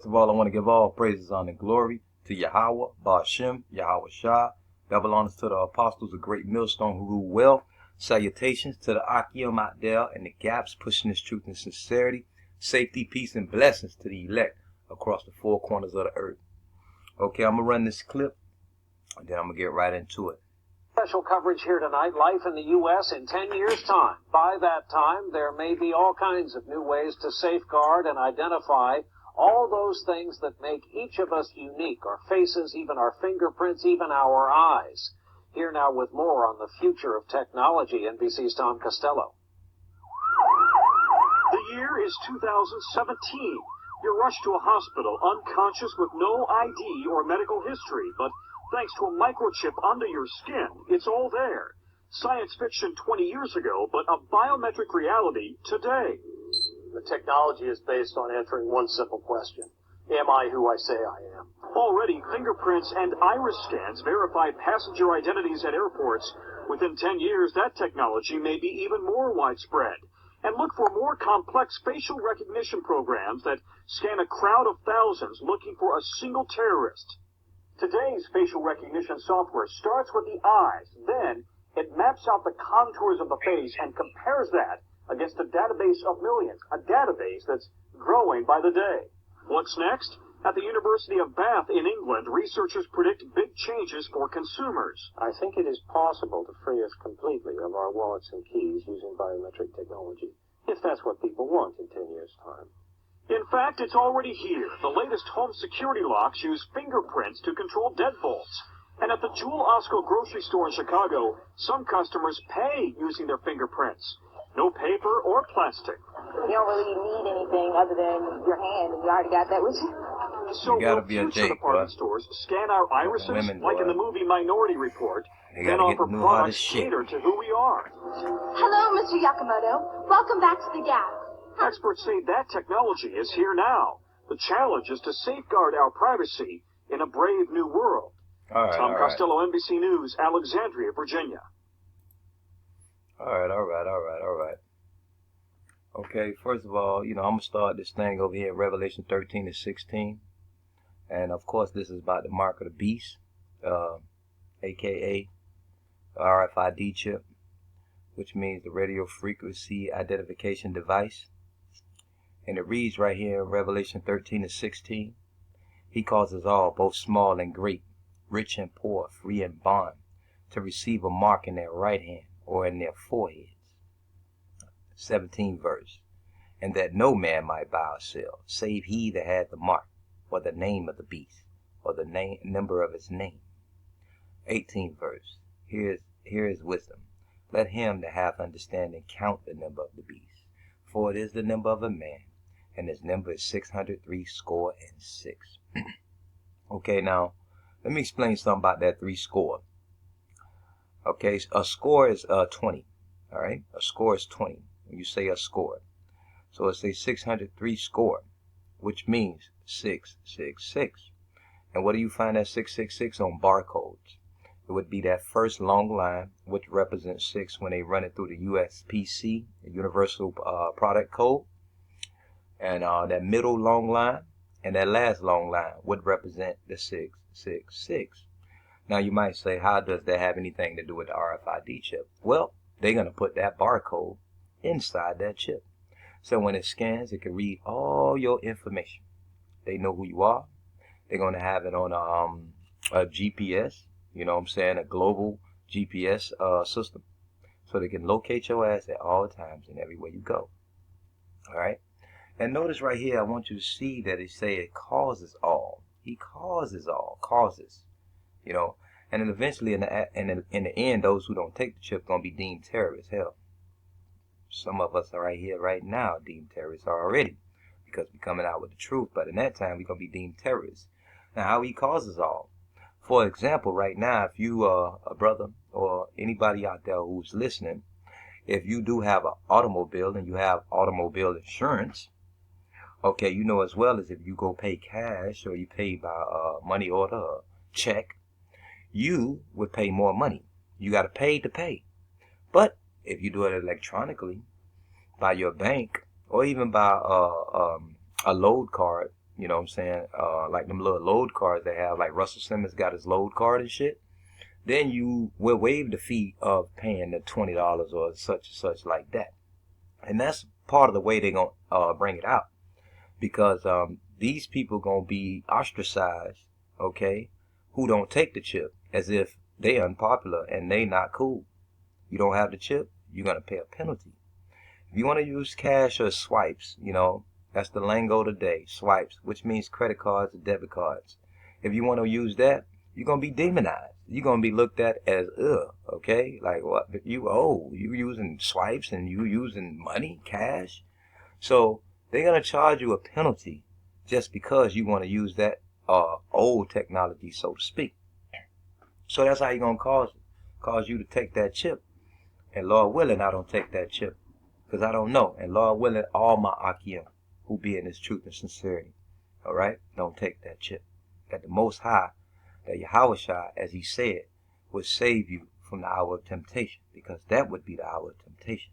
First of all, I want to give all praises, honor, and glory to Yahweh, Ba'ashem, Yahweh Shah. Double honors to the apostles of Great Millstone who rule well. Salutations to the Akim out there and the gaps pushing this truth and sincerity. Safety, peace, and blessings to the elect across the four corners of the earth. Okay, I'm going to run this clip, and then I'm going to get right into it. Special coverage here tonight, life in the U.S. in 10 years' time. By that time, there may be all kinds of new ways to safeguard and identify all those things that make each of us unique, our faces, even our fingerprints, even our eyes. Here now with more on the future of technology, NBC's Tom Costello. The year is 2017. You're rushed to a hospital, unconscious with no ID or medical history, but thanks to a microchip under your skin, it's all there. Science fiction 20 years ago, but a biometric reality today. The technology is based on answering one simple question. Am I who I say I am? Already, fingerprints and iris scans verify passenger identities at airports. Within 10 years, that technology may be even more widespread. And look for more complex facial recognition programs that scan a crowd of thousands looking for a single terrorist. Today's facial recognition software starts with the eyes. Then, it maps out the contours of the face and compares that against a database of millions, a database that's growing by the day. What's next? At the University of Bath in England, researchers predict big changes for consumers. I think it is possible to free us completely of our wallets and keys using biometric technology, if that's what people want in 10 years' time. In fact, it's already here. The latest home security locks use fingerprints to control deadbolts. And at the Jewel Osco grocery store in Chicago, some customers pay using their fingerprints. No paper or plastic. You don't really need anything other than your hand, and you already got that with you. So You gotta will be a future Jake, department boy. stores scan our irises, women, like in boy. the movie Minority Report, They then gotta get offer to know how this products shit. catered to who we are? Hello, Mr. Yakamoto. Welcome back to the Gap. Experts say that technology is here now. The challenge is to safeguard our privacy in a brave new world. All right, Tom all right. Costello, NBC News, Alexandria, Virginia. All right. Okay, first of all, I'm going to start this thing over here in Revelation 13 and 16. And, of course, this is about the mark of the beast, a.k.a. the RFID chip, which means the radio frequency identification device. And it reads right here in Revelation 13 and 16, He causes all, both small and great, rich and poor, free and bond, to receive a mark in their right hand or in their foreheads. 17th verse. And that no man might buy or sell, save he that had the mark, or the name of the beast, or the number of his name. 18th verse. Here is wisdom. Let him that hath understanding count the number of the beast, for it is the number of a man, and his number is 666. Okay, now, let me explain something about that 3 score. Okay, a score is 20. All right, a score is 20. When you say a score, so it's a 603 score, which means 666. And what do you find that 666 on barcodes? It would be that first long line, which represents 6 when they run it through the USPC, the Universal Product Code, and that middle long line and that last long line would represent the 666. Now you might say, how does that have anything to do with the RFID chip? Well, they're going to put that barcode inside that chip. So when it scans, it can read all your information. They know who you are. They're going to have it on a GPS, a global GPS system. So they can locate your ass at all times and everywhere you go. All right. And notice right here, I want you to see that it say it causes all. He causes all, causes, And then eventually in the end, those who don't take the chip going to be deemed terrorists. Hell, some of us are right here, right now, deemed terrorists already because we're coming out with the truth. But in that time, we're going to be deemed terrorists. Now, how he causes all. For example, right now, if you are a brother or anybody out there who's listening, if you do have an automobile and you have automobile insurance, okay, you know as well as if you go pay cash or you pay by money order or check, you would pay more money. You got to pay to pay. But if you do it electronically by your bank or even by a load card, you know what I'm saying, like them little load cards they have, like Russell Simmons got his load card and shit, then you will waive the fee of paying the $20 or such and such like that. And that's part of the way they're going to bring it out. Because these people going to be ostracized, okay, who don't take the chip, as if they unpopular and they not cool. You don't have the chip, you're going to pay a penalty. If you want to use cash or swipes, you know, that's the lingo today, swipes, which means credit cards or debit cards. If you want to use that, you're going to be demonized. You're going to be looked at as, okay? Like, what? You using swipes and you using money, cash? So they're going to charge you a penalty just because you want to use that old technology, so to speak. So that's how you're going to cause you to take that chip. And Lord willing, I don't take that chip. Because I don't know. And Lord willing, all my Akim who be in his truth and sincerity, all right, don't take that chip. That the Most High, that Yahushua, as he said, would save you from the hour of temptation. Because that would be the hour of temptation.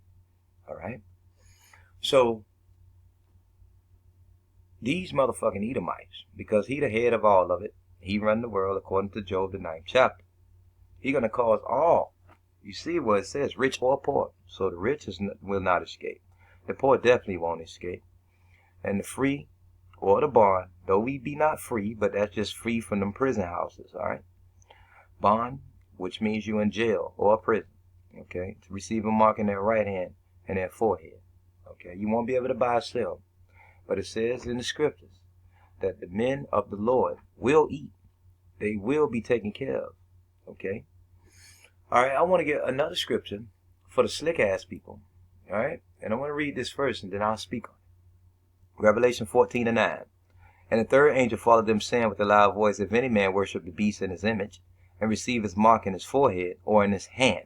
All right? So, these motherfucking Edomites, because he the head of all of it, he run the world according to Job the 9th chapter. He going to cause all. You see what it says, rich or poor. So the rich will not escape. The poor definitely won't escape. And the free or the bond, though we be not free, but that's just free from them prison houses, all right? Bond, which means you in jail or prison, okay? To receive a mark in their right hand and their forehead, okay? You won't be able to buy or sell. But it says in the scriptures that the men of the Lord will eat. They will be taken care of, okay? All right, I want to get another scripture for the slick ass people. All right, and I want to read this first and then I'll speak on it. Revelation 14:9. And the third angel followed them, saying with a loud voice, if any man worship the beast in his image and receive his mark in his forehead or in his hand.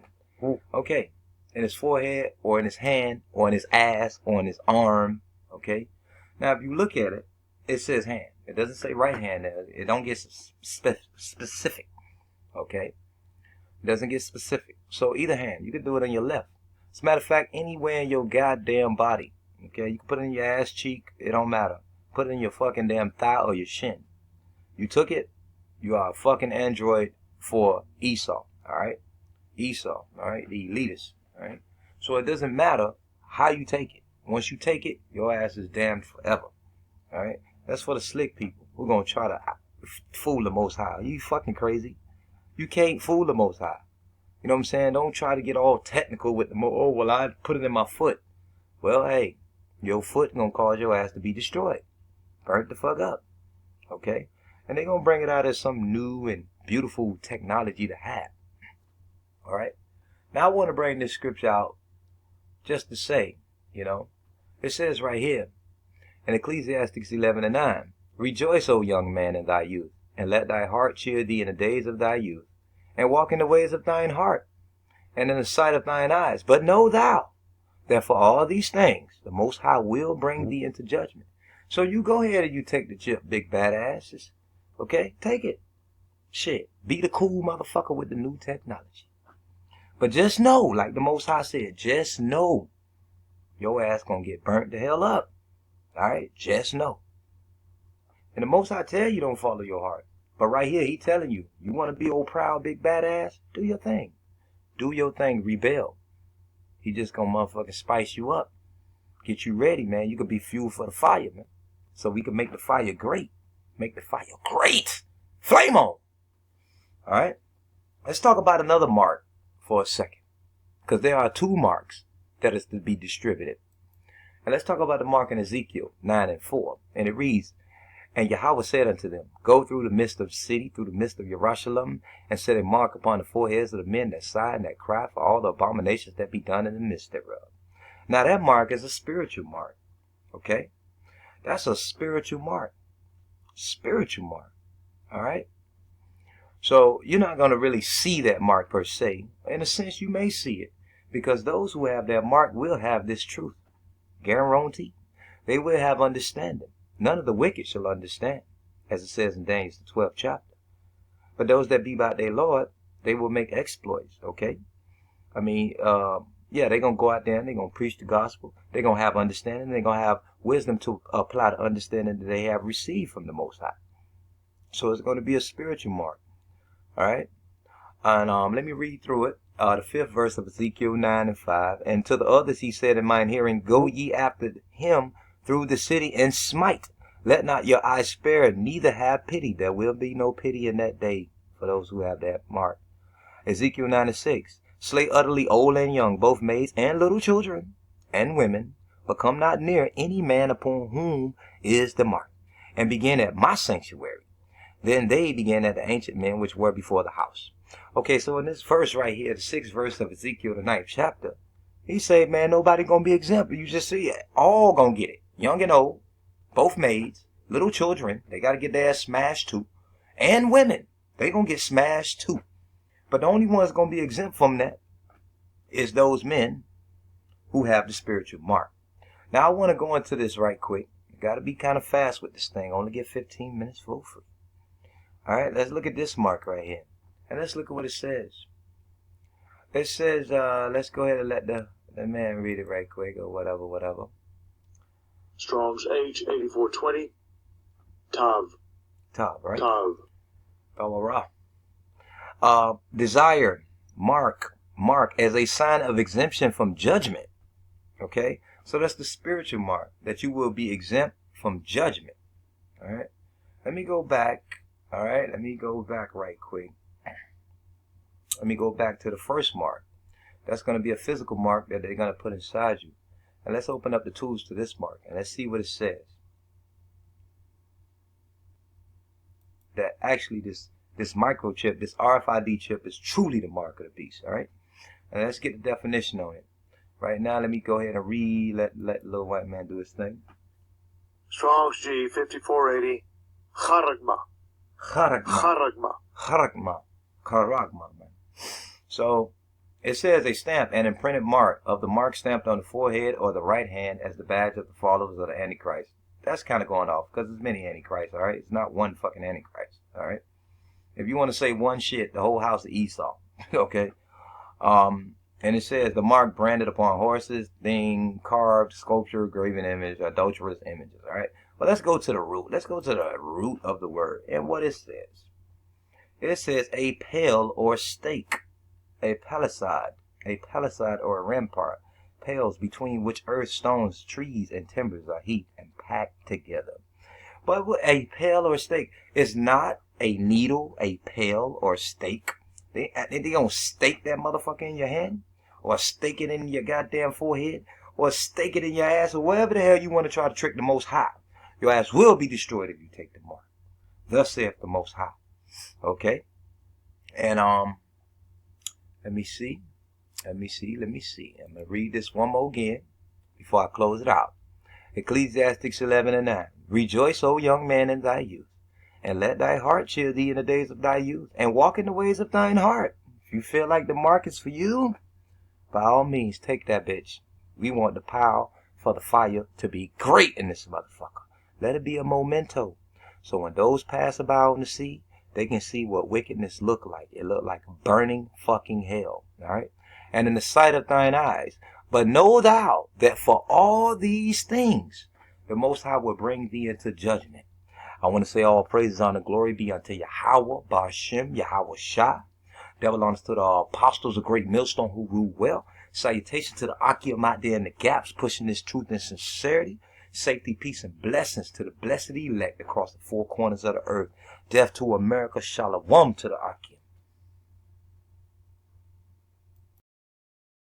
Okay, in his forehead or in his hand or in his ass or in his arm. Okay, now if you look at it, it says hand. It doesn't say right hand there. It don't get specific. Okay. It doesn't get specific. So either hand, you can do it on your left. As a matter of fact, anywhere in your goddamn body. Okay, you can put it in your ass cheek, it don't matter. Put it in your fucking damn thigh or your shin. You took it, you are a fucking android for Esau, alright? Esau, alright? The elitists, alright? So it doesn't matter how you take it. Once you take it, your ass is damned forever, alright? That's for the slick people who gonna try to fool the Most High. Are you fucking crazy? You can't fool the Most High. You know what I'm saying? Don't try to get all technical with the oh, well, I put it in my foot. Well, hey, your foot gonna cause your ass to be destroyed. Burnt the fuck up. Okay? And they gonna bring it out as some new and beautiful technology to have. Alright? Now I want to bring this scripture out just to say, you know, it says right here in Ecclesiastes 11:9, rejoice, O young man, in thy youth, and let thy heart cheer thee in the days of thy youth, and walk in the ways of thine heart, and in the sight of thine eyes. But know thou that for all these things the Most High will bring thee into judgment. So you go ahead and you take the chip, big badasses. Okay? Take it. Shit. Be the cool motherfucker with the new technology. But just know, like the Most High said, just know your ass gonna get burnt the hell up. Alright? Just know. And the Most High tell you don't follow your heart. But right here, he telling you, you want to be old proud big badass? Do your thing. Do your thing. Rebel. He just gonna motherfucking spice you up. Get you ready, man. You could be fuel for the fire, man. So we can make the fire great. Make the fire great. Flame on. Alright? Let's talk about another mark for a second. Because there are two marks that is to be distributed. And let's talk about the mark in Ezekiel 9:4. And it reads, and Yahweh said unto them, go through the midst of the city, through the midst of Jerusalem, and set a mark upon the foreheads of the men that sigh and that cry for all the abominations that be done in the midst thereof. Now that mark is a spiritual mark. Okay? That's a spiritual mark. Spiritual mark. Alright? So you're not going to really see that mark per se. In a sense, you may see it. Because those who have that mark will have this truth. Guarantee. They will have understanding. None of the wicked shall understand, as it says in Daniel the 12th chapter. But those that be by their Lord, they will make exploits, okay? I mean, Yeah, they're going to go out there and they're going to preach the gospel. They're going to have understanding. They're going to have wisdom to apply the understanding that they have received from the Most High. So it's going to be a spiritual mark. All right. And let me read through it. The 5th verse of Ezekiel 9:5. And to the others he said in mine hearing, go ye after him through the city and smite. Let not your eyes spare, neither have pity. There will be no pity in that day for those who have that mark. Ezekiel 9:6. Slay utterly old and young, both maids and little children and women, but come not near any man upon whom is the mark, and begin at my sanctuary. Then they began at the ancient men which were before the house. Okay, so in this verse right here, the 6th verse of Ezekiel, the 9th chapter, he said, man, nobody gonna be exempt. You just see it. All gonna get it. Young and old, both maids, little children, they gotta get their ass smashed too. And women, they gonna get smashed too. But the only ones gonna be exempt from that is those men who have the spiritual mark. Now I want to go into this right quick. You gotta be kind of fast with this thing. Only get 15 minutes for free. Alright, let's look at this mark right here. And let's look at what it says. It says, let's go ahead and let the man read it right quick or whatever. Strong's H8420. Tav. Tav, right? Tav. Desire, mark as a sign of exemption from judgment. Okay? So that's the spiritual mark, that you will be exempt from judgment. Alright? Let me go back. Alright? Let me go back right quick. Let me go back to the first mark. That's going to be a physical mark that they're going to put inside you. And let's open up the tools to this mark. And let's see what it says. That actually this microchip, this RFID chip is truly the mark of the beast. Alright? And let's get the definition on it. Right now, let me go ahead and read. Let little white man do his thing. Strong's G 5480. Charagma. Charagma, man. So, it says a stamp, an imprinted mark of the mark stamped on the forehead or the right hand as the badge of the followers of the Antichrist. That's kind of going off because there's many Antichrists, all right? It's not one fucking Antichrist, all right? If you want to say one shit, the whole house of Esau, okay? And it says the mark branded upon horses, thing, carved, sculpture, graven image, adulterous images, all right? Well, let's go to the root. Let's go to the root of the word and what it says. It says a pale or stake, a palisade or a rampart, pales between which earth, stones, trees, and timbers are heaped and packed together. But a pale or stake is not a needle, a pale or stake. They gonna stake that motherfucker in your hand, or stake it in your goddamn forehead, or stake it in your ass, or wherever the hell you want to try to trick the Most High. Your ass will be destroyed if you take the mark. Thus saith the Most High. Okay? And let me see. I'm gonna read this one more again before I close it out. Ecclesiastes 11:9. Rejoice, O young man, in thy youth, and let thy heart cheer thee in the days of thy youth, and walk in the ways of thine heart. If you feel like the mark is for you, by all means, take that bitch. We want the power for the fire to be great in this motherfucker. Let it be a memento. So when those pass about on the sea, they can see what wickedness look like. It look like burning fucking hell. Alright? And in the sight of thine eyes. But know thou that for all these things, the Most High will bring thee into judgment. I want to say all praises, honor, glory be unto Yahweh, Ba'ashem, Yahweh Shah. Devil honors to the apostles of Great Millstone who rule well. Salutation to the Akim out there in the gaps, pushing this truth and sincerity. Safety, peace, and blessings to the blessed elect across the four corners of the earth. Death to America, Shalom to the Akim.